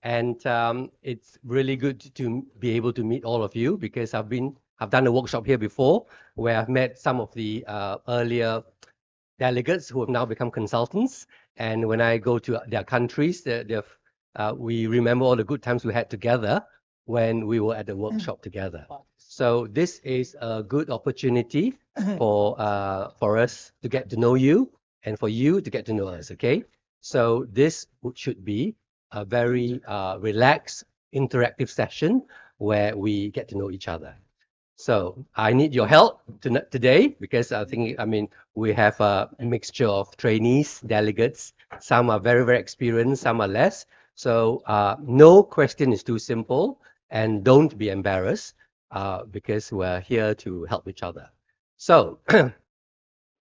And it's really good to be able to meet all of you because I've done a workshop here before where I've met some of the earlier delegates who have now become consultants. And when I go to their countries, we remember all the good times we had together when we were at the workshop together. So this is a good opportunity for us to get to know you and for you to get to know us, okay? So this should be a very relaxed, interactive session where we get to know each other. So I need your help today because we have a mixture of trainees, delegates. Some are very, very experienced, some are less. So no question is too simple, and don't be embarrassed because we're here to help each other. So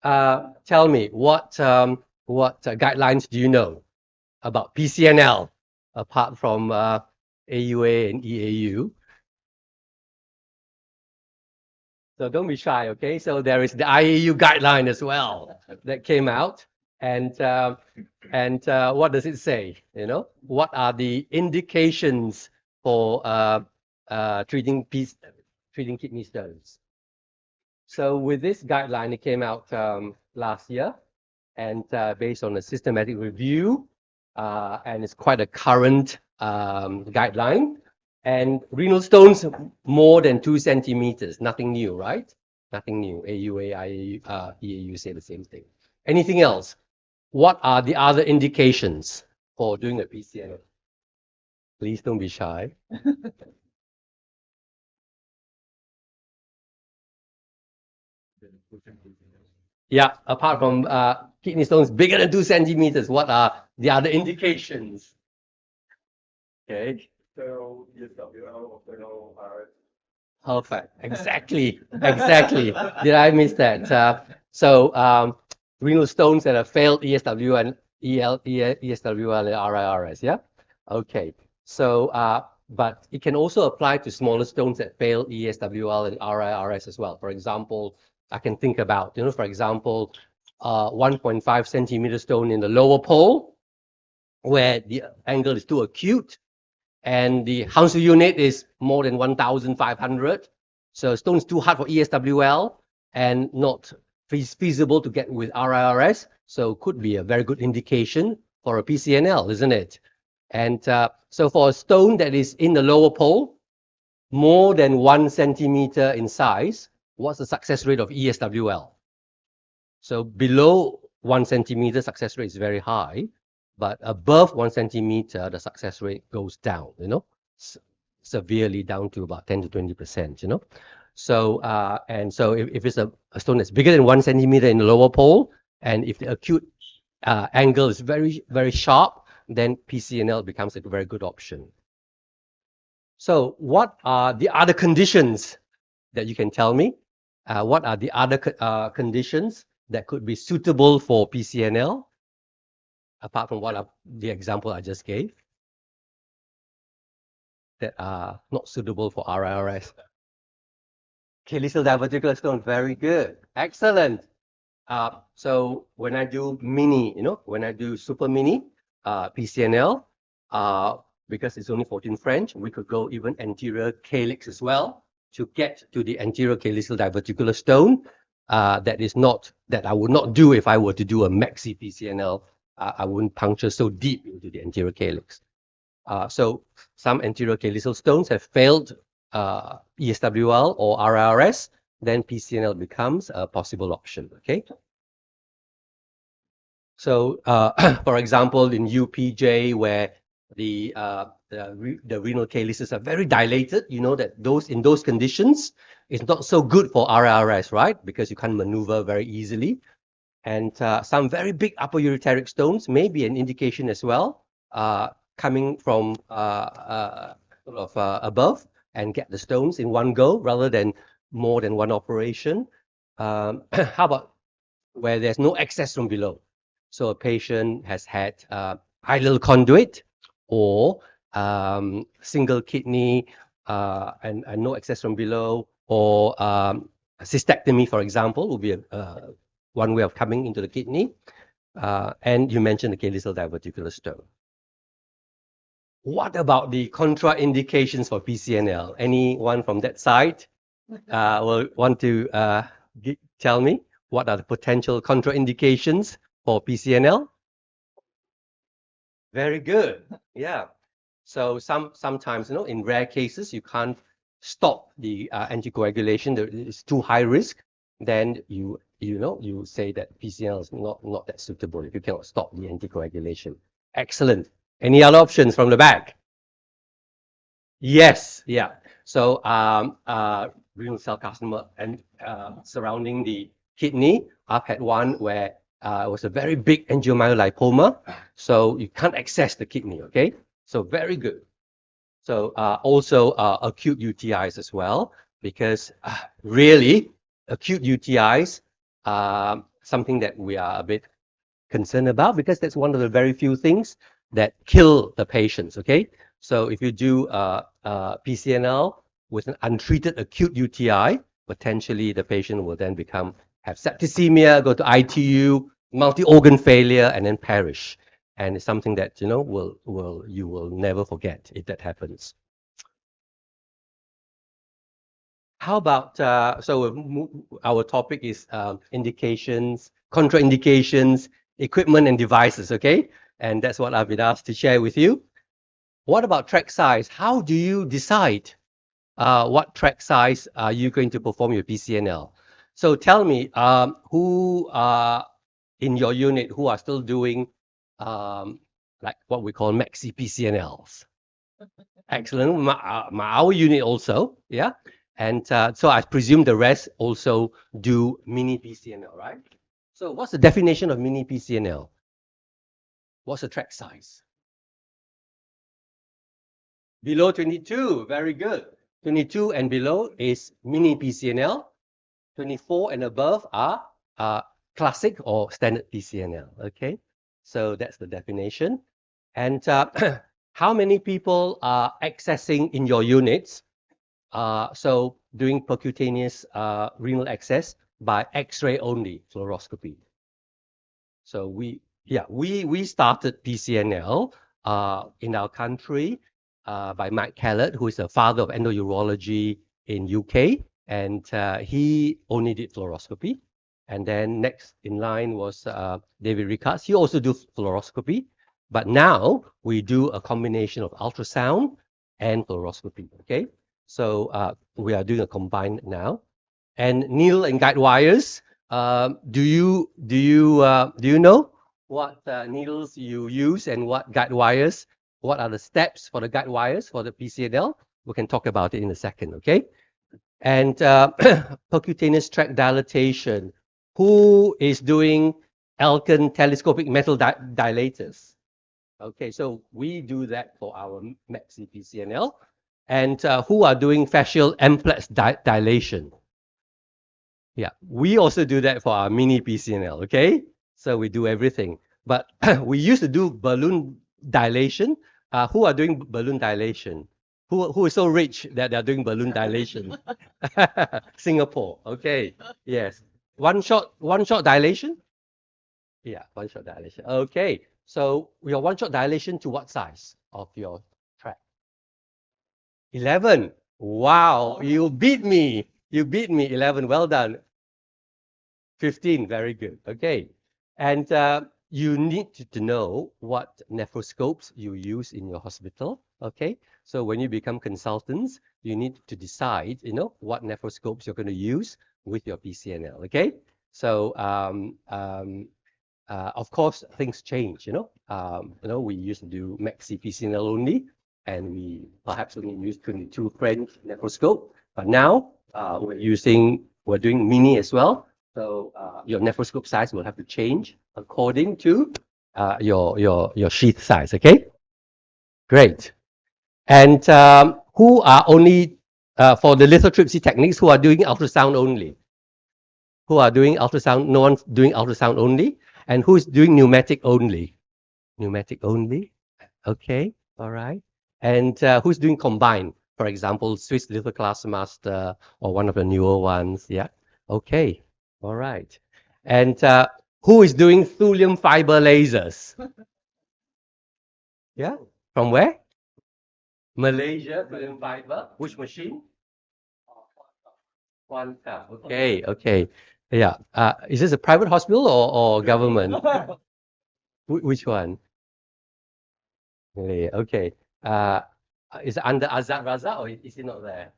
tell me, what guidelines do you know about PCNL apart from AUA and EAU? So don't be shy, okay? So there is the IAU guideline as well that came out, and what does it say? You know, what are the indications for treating kidney stones? So with this guideline, it came out last year, and based on a systematic review, and it's quite a current guideline. And renal stones more than 2 centimeters, nothing new, right? Nothing new. AUA, IAU, EAU say the same thing. Anything else? What are the other indications for doing a PCNL? Please don't be shy. Yeah, apart from kidney stones bigger than 2 centimeters, what are the other indications? Okay. So ESWL or fetal RS. Perfect. Exactly. Exactly. Did I miss that? Renal stones that have failed ESW and ESWL and RIRS, yeah? Okay. So, but it can also apply to smaller stones that fail ESWL and RIRS as well. For example, I can think about, for example, 1.5 centimeter stone in the lower pole where the angle is too acute and the Hounsfield unit is more than 1,500. So stone is too hard for ESWL and not feasible to get with RIRS. So could be a very good indication for a PCNL, isn't it? And so for a stone that is in the lower pole, more than 1 centimeter in size, what's the success rate of ESWL? So below 1 centimeter, success rate is very high. But above 1 centimeter, the success rate goes down, severely down to about 10 to 20%, So, if it's a stone that's bigger than 1 centimeter in the lower pole, and if the acute angle is very, very sharp, then PCNL becomes a very good option. So what are the other conditions that you can tell me? What are the other conditions that could be suitable for PCNL? Apart from the example I just gave, that are not suitable for RIRS. Chelical diverticular stone, very good, excellent. So when I do mini, when I do super mini PCNL, because it's only 14 French, we could go even anterior calyx as well to get to the anterior calyceal diverticular stone. That I would not do if I were to do a maxi PCNL. I wouldn't puncture so deep into the anterior calyx. So some anterior calyceal stones have failed ESWL or RIRS, then PCNL becomes a possible option, okay? So, for example, in UPJ, where the renal calyces are very dilated, you know that in those conditions, it's not so good for RIRS, right? Because you can't maneuver very easily. And some very big upper ureteric stones may be an indication as well, coming from above and get the stones in one go rather than more than one operation. How about where there's no access from below? So a patient has had idle conduit or single kidney and no access from below, or cystectomy, for example, will be one way of coming into the kidney. And you mentioned the calyceal diverticular stone. What about the contraindications for PCNL? Anyone from that side will want to tell me what are the potential contraindications for PCNL? Very good. Yeah. So sometimes, in rare cases, you can't stop the anticoagulation. It's too high risk. Then you say that PCNL is not that suitable if you cannot stop the anticoagulation. Excellent. Any other options from the back? Yes. Yeah. So renal cell carcinoma and surrounding the kidney. I've had one where it was a very big angiomyolipoma, so you can't access the kidney. Okay. So very good. So also acute UTIs as well, because really acute UTIs something that we are a bit concerned about, because that's one of the very few things that kill the patients. Okay, so if you do PCNL with an untreated acute UTI, potentially the patient will then have septicemia, go to ITU, multi-organ failure, and then perish. And it's something that you will never forget if that happens. How about our topic is indications, contraindications, equipment and devices, okay? And that's what I've been asked to share with you. What about track size? How do you decide what track size are you going to perform your PCNL? So tell me, who in your unit who are still doing like what we call maxi PCNLs? Excellent. Our unit also, yeah. And so I presume the rest also do mini PCNL, right? So what's the definition of mini PCNL? What's the track size? Below 22, very good. 22 and below is mini PCNL. 24 and above are classic or standard PCNL, okay? So that's the definition. And how many people are accessing in your units? So doing percutaneous renal access by X-ray only fluoroscopy. So we started PCNL in our country by Mike Kellett, who is the father of endourology in UK, and he only did fluoroscopy. And then next in line was David Rickards. He also do fluoroscopy, but now we do a combination of ultrasound and fluoroscopy. Okay, so we are doing a combined now. And needle and guide wires. Do you know what needles you use and what guide wires? What are the steps for the guide wires for the PCNL? We can talk about it in a second, okay? And percutaneous tract dilatation. Who is doing Elkin telescopic metal dilators? Okay, so we do that for our maxi PCNL. And who are doing fascial amplex dilation? Yeah, we also do that for our mini PCNL, okay? So we do everything. But we used to do balloon dilation. Who are doing balloon dilation? Who is so rich that they're doing balloon dilation? Singapore, okay. Yes. One shot dilation? Yeah, one shot dilation. Okay. So your one shot dilation to what size of your tract? 11. Wow, you beat me. You beat me. 11. Well done. 15, very good. Okay. And you need to know what nephroscopes you use in your hospital. Okay. So when you become consultants, you need to decide, what nephroscopes you're going to use with your PCNL. Okay. So of course, things change. We used to do maxi PCNL only, and we perhaps only use 22 French nephroscope. But now we're doing mini as well. So your nephroscope size will have to change according to your sheath size. Okay, great. And who are only for the lithotripsy techniques? Who are doing ultrasound only? Who are doing ultrasound? No one's doing ultrasound only. And who is doing pneumatic only? Pneumatic only. Okay, all right. And who's doing combined? For example, Swiss Lithoclass Master or one of the newer ones. Yeah. Okay. All right. And who is doing thulium fiber lasers? Yeah. From where? Malaysia, Film Fiber. Which machine? Quanta. Okay, okay. Yeah. Is this a private hospital or government? Which one? Malay. Okay. Uh, is it under Azad Raza or is he not there?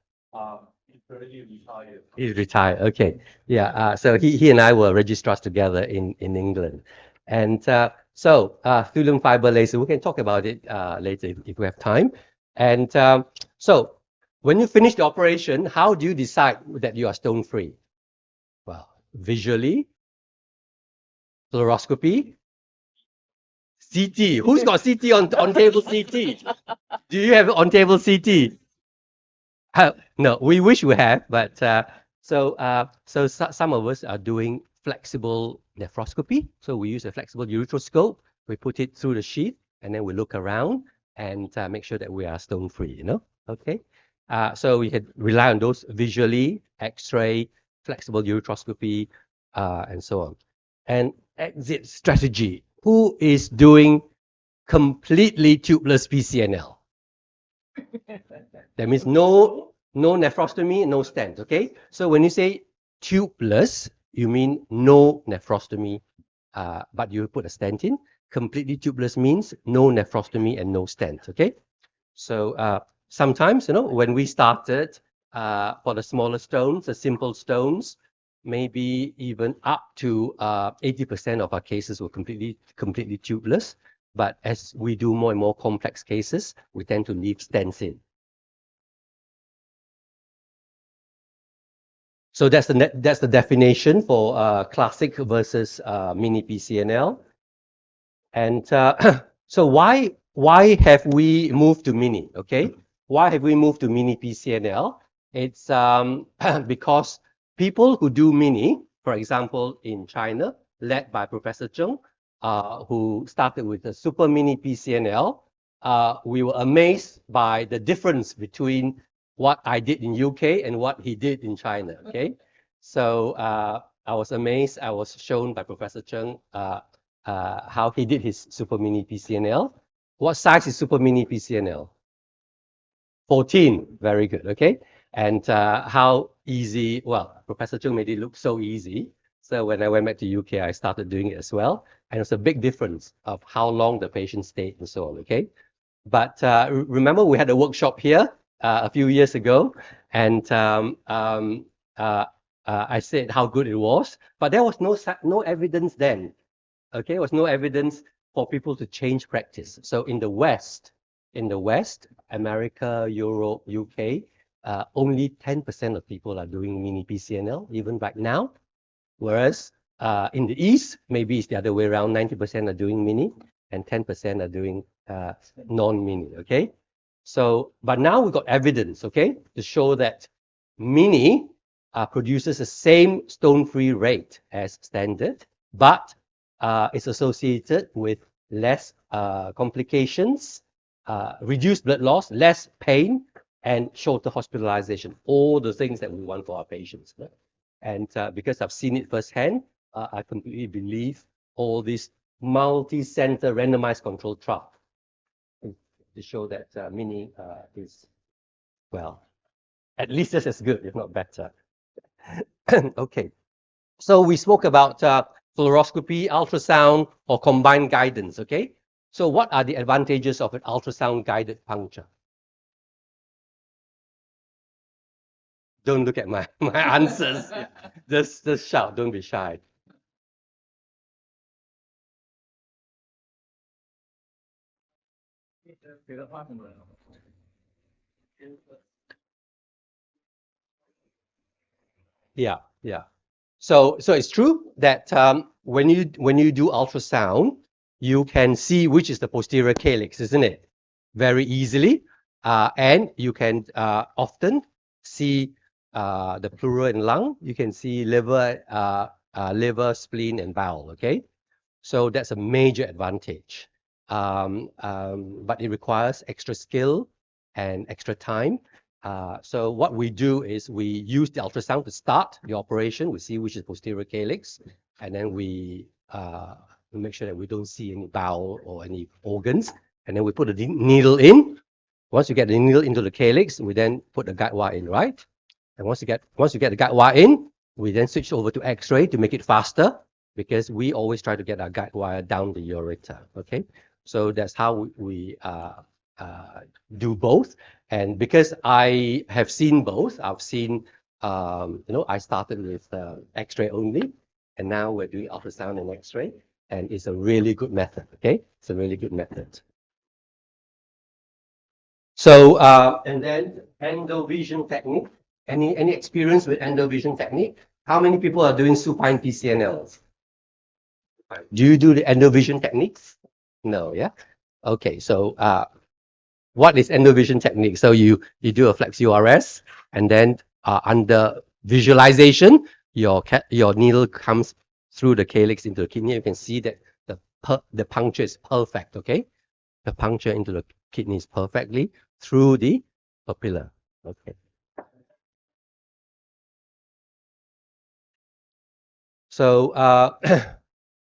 He's already retired. He's retired. Okay. Yeah. So he and I were registrars together in England, and thulium fiber laser. We can talk about it later if we have time. And so when you finish the operation, how do you decide that you are stone free? Well, visually, fluoroscopy, CT. Who's got CT on table CT? Do you have on table CT? No, we wish we have, but some of us are doing flexible nephroscopy. So we use a flexible ureteroscope. We put it through the sheath, and then we look around and make sure that we are stone free. You know, okay. So we can rely on those visually, X-ray, flexible ureteroscopy, and so on. And exit strategy. Who is doing completely tubeless PCNL? That means no nephrostomy, no stent, okay? So when you say tubeless, you mean no nephrostomy, but you put a stent in. Completely tubeless means no nephrostomy and no stent, okay? So sometimes, you know, when we started for the smaller stones, the simple stones, maybe even up to 80% of our cases were completely tubeless. But as we do more and more complex cases, we tend to leave stents in. So that's the definition for classic versus mini PCNL. And so why have we moved to mini? Okay, why have we moved to mini PCNL? It's because people who do mini, for example, in China, led by Professor Choong, who started with the super mini PCNL, we were amazed by the difference between what I did in UK and what he did in China. Okay, so I was amazed. I was shown by Professor Choong how he did his super mini PCNL. What size is super mini PCNL? 14. Very good. Okay. And how easy? Well, Professor Choong made it look so easy. So when I went back to UK, I started doing it as well. And it's a big difference of how long the patient stayed and so on. Okay. But remember, we had a workshop here a few years ago, and I said how good it was, but there was no evidence then. Okay, there was no evidence for people to change practice. So in the West, America, Europe, UK, only 10% of people are doing mini PCNL even right now. Whereas in the East, maybe it's the other way around. 90% are doing mini, and 10% are doing non-mini. Okay, so but now we've got evidence, okay, to show that mini produces the same stone-free rate as standard, but it's associated with less complications, reduced blood loss, less pain, and shorter hospitalization. All the things that we want for our patients. Right? And because I've seen it firsthand, I completely believe all these multi-center randomized controlled trial to show that mini is, well, at least just as good, if not better. Okay, so we spoke about fluoroscopy, ultrasound, or combined guidance, okay? So what are the advantages of an ultrasound-guided puncture? Don't look at my answers. Just shout, don't be shy. Yeah, yeah. So it's true that when you do ultrasound, you can see which is the posterior calyx, isn't it? Very easily, and you can often see the pleural and lung. You can see liver, spleen, and bowel. Okay, so that's a major advantage. But it requires extra skill and extra time. So what we do is we use the ultrasound to start the operation. We see which is posterior calyx, and then we make sure that we don't see any bowel or any organs. And then we put a needle in, Once you get the needle into the calyx, we then put the guide wire in, right? And once you get the guide wire in, we then switch over to X-ray to make it faster, because we always try to get our guide wire down the ureter. Okay, so that's how we do both. And because I have seen both, I've seen, I started with X-ray only, and now we're doing ultrasound and X-ray, and it's a really good method. Okay, it's a really good method. So, and then endovision technique. Any experience with endovision technique? How many people are doing supine PCNLs? Do you do the endovision techniques? No, yeah? Okay, so what is endovision technique? So you do a flex URS, and then under visualization, your needle comes through the calyx into the kidney. You can see that the puncture is perfect, okay? The puncture into the kidneys perfectly through the papilla. Okay. So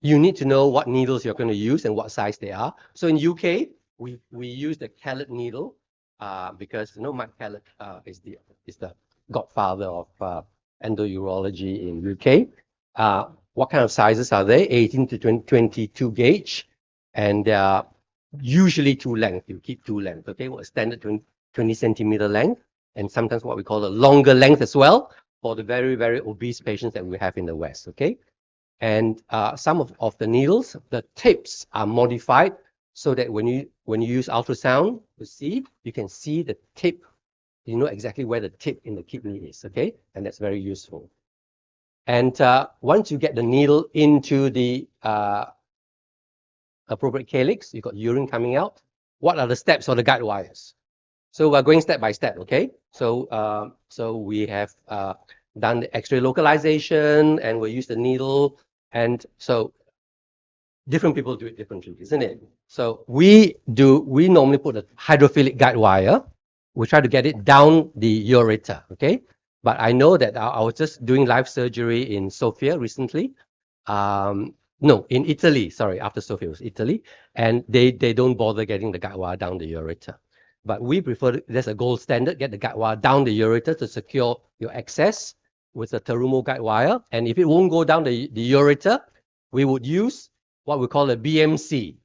you need to know what needles you're going to use and what size they are. So in UK, we use the Kellett needle because Mike Kellett is the godfather of endourology in UK. What kind of sizes are they? 18 to 22 gauge, and usually two length. You keep two length. Okay, well, standard 20 centimeter length, and sometimes what we call a longer length as well for the very, very obese patients that we have in the West. Okay, and some of the needles, the tips are modified so that when you use ultrasound to see, you can see the tip. You know exactly where the tip in the kidney is. Okay, and that's very useful. And once you get the needle into the appropriate calyx, you've got urine coming out. What are the steps for the guide wires? So we're going step by step, okay? So so we have done the X-ray localization, and we use the needle, and so different people do it differently, isn't it? So we normally put a hydrophilic guide wire. We try to get it down the ureter, okay? But I know that I was just doing live surgery in Sofia recently. No, in Italy, sorry, after Sofia was Italy, and they don't bother getting the guide wire down the ureter. But we prefer, there's a gold standard, get the guide wire down the ureter to secure your access with a Terumo guide wire. And if it won't go down the ureter, we would use what we call a BMC,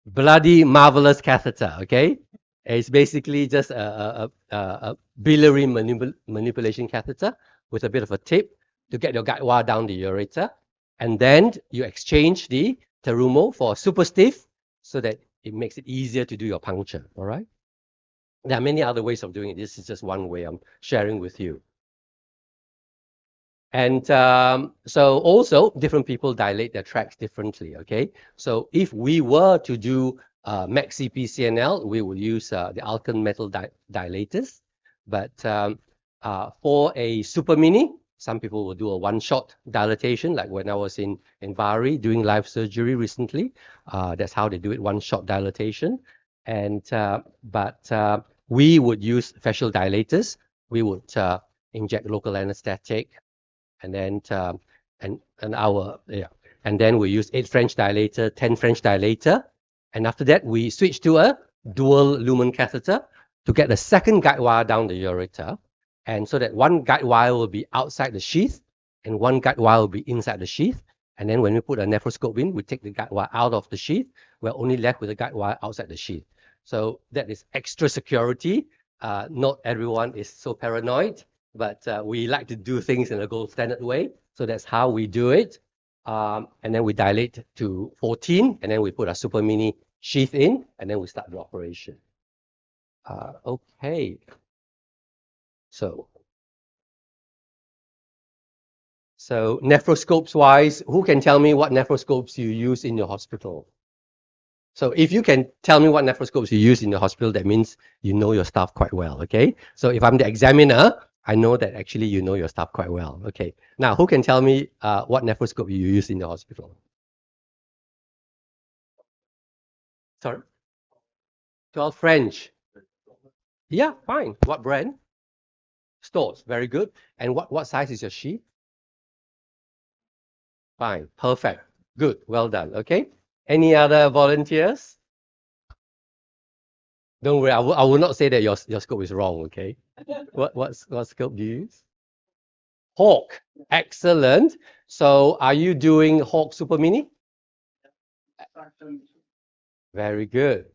bloody marvelous catheter, okay? It's basically just a biliary manipulation catheter with a bit of a tip to get your guide wire down the ureter. And then you exchange the Terumo for super stiff so that it makes it easier to do your puncture, all right? There are many other ways of doing it. This is just one way I'm sharing with you. And so also different people dilate their tracts differently, okay? So if we were to do maxi PCNL, we will use the alkane metal dilators. But for a super mini, some people will do a one-shot dilatation, like when I was in Bari doing live surgery recently. That's how they do it, one-shot dilatation. And but we would use fascial dilators. We would inject local anesthetic, and then and then we use 8 French dilator, 10 French dilator, and after that we switch to a dual lumen catheter to get the second guide wire down the ureter, and so that one guide wire will be outside the sheath and one guide wire will be inside the sheath. And then when we put a nephroscope in, we take the guide wire out of the sheath. We're only left with the guide wire outside the sheath. So that is extra security. Not everyone is so paranoid, but we like to do things in a gold standard way. So that's how we do it. And then we dilate to 14, and then we put a super mini sheath in, and then we start the operation. Okay. So nephroscopes wise, who can tell me what nephroscopes you use in your hospital? So if you can tell me what nephroscopes you use in the hospital, that means you know your staff quite well, okay? So if I'm the examiner, I know that actually you know your staff quite well, okay? Now, who can tell me what nephroscope you use in the hospital? Sorry? 12 French. Yeah, fine. What brand? Stores, very good. And what size is your sheath? Fine, perfect, good, well done, okay? Any other volunteers? Don't worry, I will not say that your scope is wrong, okay? What scope do you use? Hawk, excellent. So are you doing Hawk Super Mini? Very good,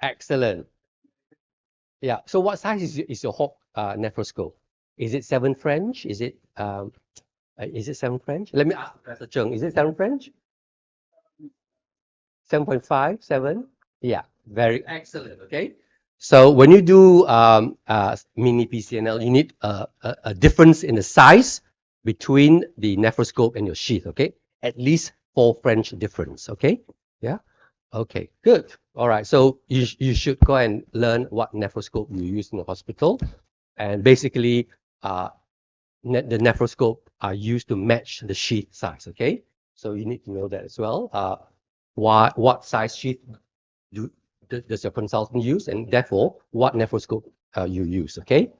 excellent. Yeah, so what size is your Hawk nephroscope? Is it 7 French? Is it 7 French? Let me ask Professor Choong, is it 7 French? 7.5, 7? Yeah, very excellent, okay? So when you do mini PCNL, you need a difference in the size between the nephroscope and your sheath, okay? At least 4 French difference, okay? Yeah? Okay, good. All right, so you should go and learn what nephroscope you use in the hospital. And basically, the nephroscope are used to match the sheath size, okay? So you need to know that as well. What size sheath does your consultant use, and therefore what nephroscope you use, okay?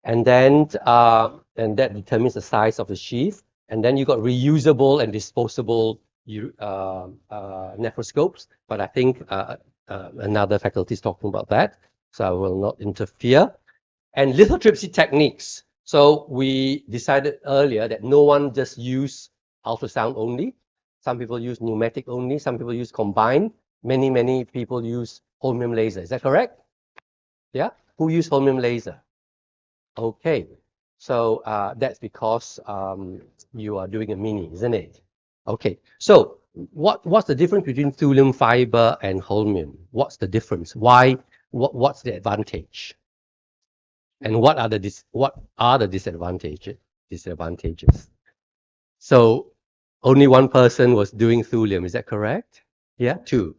And then that determines the size of the sheath. And then you got reusable and disposable nephroscopes, but I think another faculty is talking about that, so I will not interfere. And lithotripsy techniques. So we decided earlier that no one just use ultrasound only. Some people use pneumatic only. Some people use combined. Many people use holmium laser. Is that correct? Yeah. Who use holmium laser? Okay. So that's because you are doing a mini, isn't it? Okay. So what's the difference between thulium fiber and holmium? What's the difference? Why? What's the advantage? And what are the disadvantages? So only one person was doing thulium, is that correct? Yeah, 2.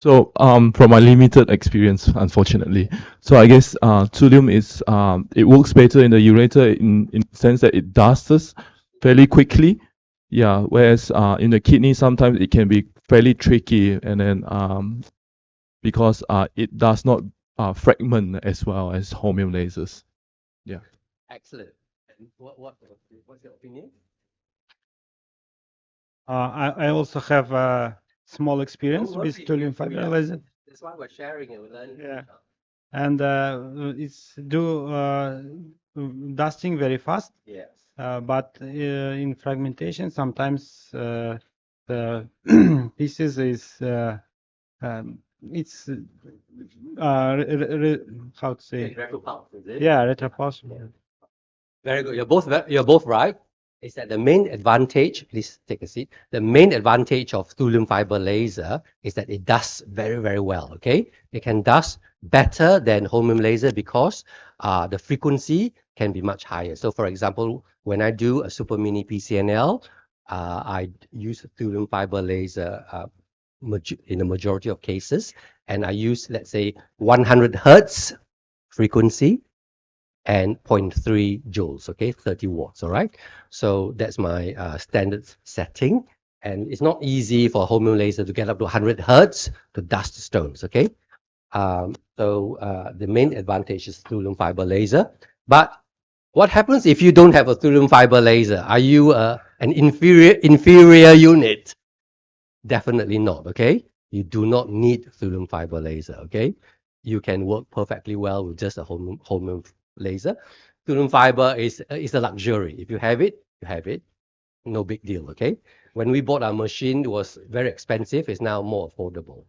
So, from my limited experience, unfortunately, so I guess thulium is it works better in the ureter in the sense that it dusts fairly quickly. Yeah, whereas in the kidney sometimes it can be fairly tricky, and then because it does not fragment as well as holmium lasers. Yeah. Excellent. And what's your opinion? I also have a small experience with thulium fiber laser. That's why we're sharing it. We're learning. Yeah. And it's dusting very fast. Yes. But in fragmentation, sometimes the pieces is it's how to say? Retropulse, is it? Yeah, retropulse. Very good. You're both right. Is that the main advantage? Please take a seat. The main advantage of thulium fiber laser is that it does very well. Okay, it can dust better than holmium laser because the frequency can be much higher. So, for example, when I do a super mini PCNL, I use thulium fiber laser in the majority of cases, and I use, let's say, 100 hertz frequency and 0.3 joules, okay, 30 watts, all right? So that's my standard setting. And it's not easy for a holmium laser to get up to 100 hertz to dust stones, okay? The main advantage is thulium fiber laser. But what happens if you don't have a thulium fiber laser? Are you an inferior unit? Definitely not, okay? You do not need thulium fiber laser, okay? You can work perfectly well with just a holmium laser. Thulium fiber is a luxury. If you have it, you have it. No big deal, okay? When we bought our machine, it was very expensive. It's now more affordable.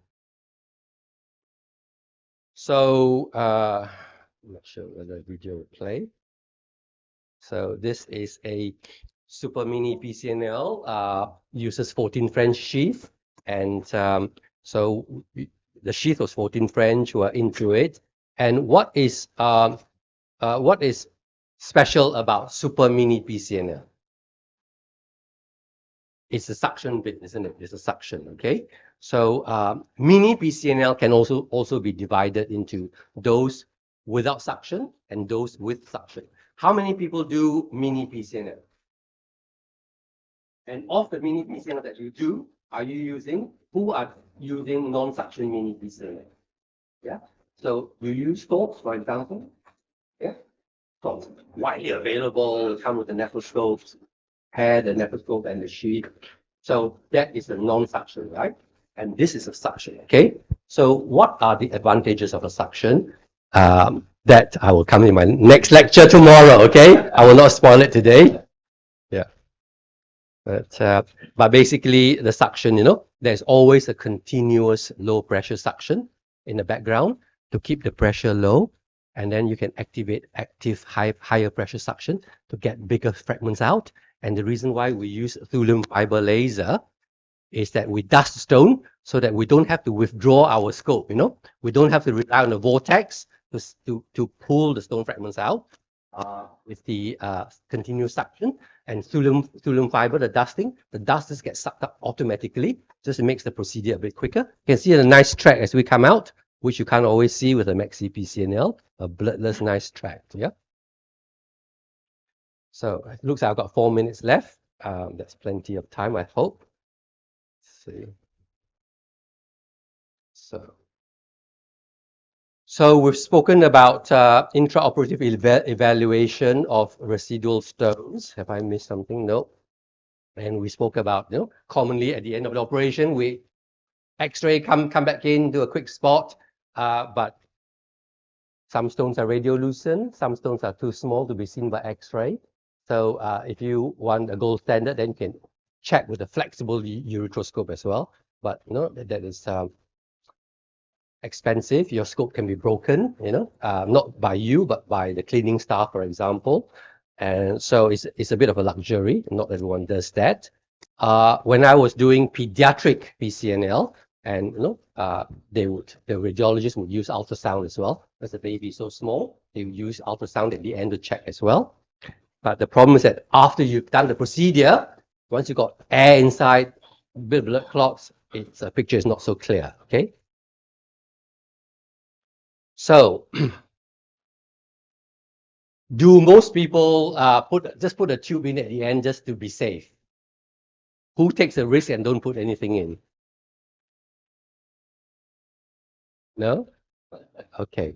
So, I'm not sure whether the video will play. So this is a super mini PCNL, uses 14 French sheath. And so the sheath was 14 French, we're into it. And what is special about super mini PCNL? It's the suction bit, isn't it? It's a suction, okay? So mini PCNL can also be divided into those without suction and those with suction. How many people do mini PCNL? And of the mini PCNL that you do, who are using non-suction mini PCNL? Yeah. So you use scopes, for example. Yeah. So widely available, come with the nephroscopes, pair the nephroscope and the sheath. So that is the non-suction, right? and this is a suction, okay? So what are the advantages of a suction? That I will come in my next lecture tomorrow, okay? I will not spoil it today. Yeah. But basically, the suction, there's always a continuous low pressure suction in the background to keep the pressure low. And then you can activate higher pressure suction to get bigger fragments out. And the reason why we use thulium fiber laser is that we dust stone so that we don't have to withdraw our scope, We don't have to rely on the vortex to pull the stone fragments out with the continuous suction. And thulium fiber, the dust just gets sucked up automatically, just makes the procedure a bit quicker. You can see a nice track as we come out, which you can't always see with a Maxi PCNL, a bloodless nice track, yeah? So it looks like I've got 4 minutes left. That's plenty of time, I hope. Let's see. So we've spoken about intraoperative evaluation of residual stones. Have I missed something? No. And we spoke about, commonly at the end of the operation, we X-ray, come back in, do a quick spot. But some stones are radiolucent, some stones are too small to be seen by X-ray. So if you want a gold standard, then you can check with a flexible ureteroscope as well. But that is expensive. Your scope can be broken, not by you, but by the cleaning staff, for example. And so it's a bit of a luxury. Not everyone does that. When I was doing pediatric PCNL, and the radiologist would use ultrasound as well. As the baby is so small, they would use ultrasound at the end to check as well. But the problem is that after you've done the procedure, once you've got air inside, a bit of blood clots, the picture is not so clear, okay? So, do most people just put a tube in at the end just to be safe? Who takes a risk and don't put anything in? No? Okay.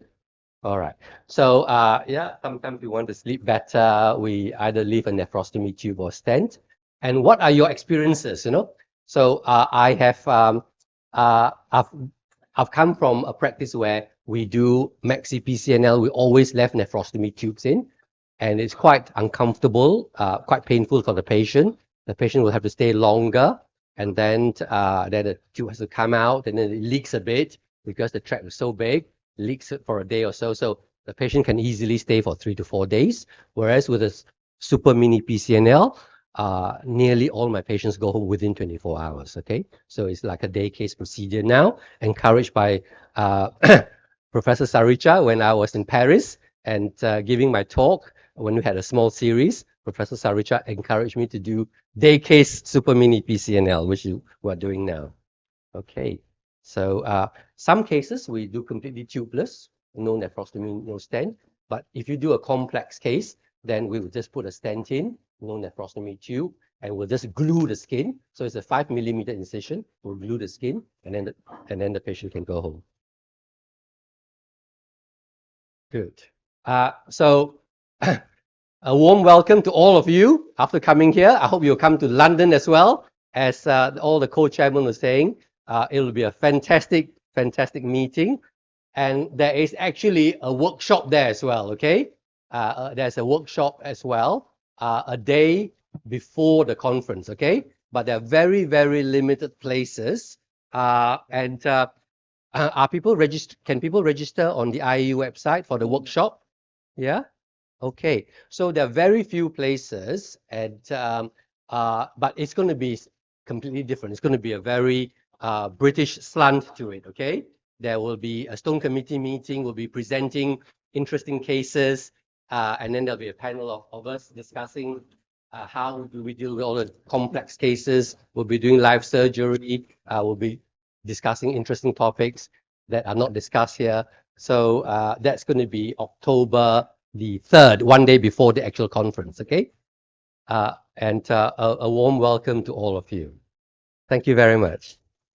All right. So, yeah, sometimes we want to sleep better. We either leave a nephrostomy tube or stent. And what are your experiences, So, I have, I've come from a practice where we do Maxi PCNL. We always left nephrostomy tubes in, and it's quite uncomfortable, quite painful for the patient. The patient will have to stay longer, and then the tube has to come out, and then it leaks a bit because the tract is so big, leaks it for a day or so. So the patient can easily stay for 3 to 4 days. Whereas with a super mini PCNL, nearly all my patients go home within 24 hours, okay? So it's like a day case procedure now, encouraged by Professor Saricha when I was in Paris and giving my talk. When we had a small series, Professor Saricha encouraged me to do day case super mini PCNL, which we're doing now. Okay, so some cases we do completely tubeless, no nephrostomy, no stent. But if you do a complex case, then we will just put a stent in, no nephrostomy tube, and we'll just glue the skin. So it's a 5mm incision. We'll glue the skin, and then the patient can go home. Good. So a warm welcome to all of you after coming here. I hope you'll come to London as well. As all the co-chairmen were saying, it'll be a fantastic meeting. And there is actually a workshop there as well, okay? There's a workshop as well, a day before the conference, okay? But there are very, very limited places. Are people register? Can people register on the IAU website for the workshop? Yeah? Okay. So there are very few places, and but it's going to be completely different. It's going to be a very British slant to it, okay? There will be a Stone Committee meeting. We'll be presenting interesting cases, and then there'll be a panel of us discussing how do we deal with all the complex cases. We'll be doing live surgery. We'll be discussing interesting topics that are not discussed here. So that's going to be October the 3rd, one day before the actual conference, okay? And a warm welcome to all of you. Thank you very much.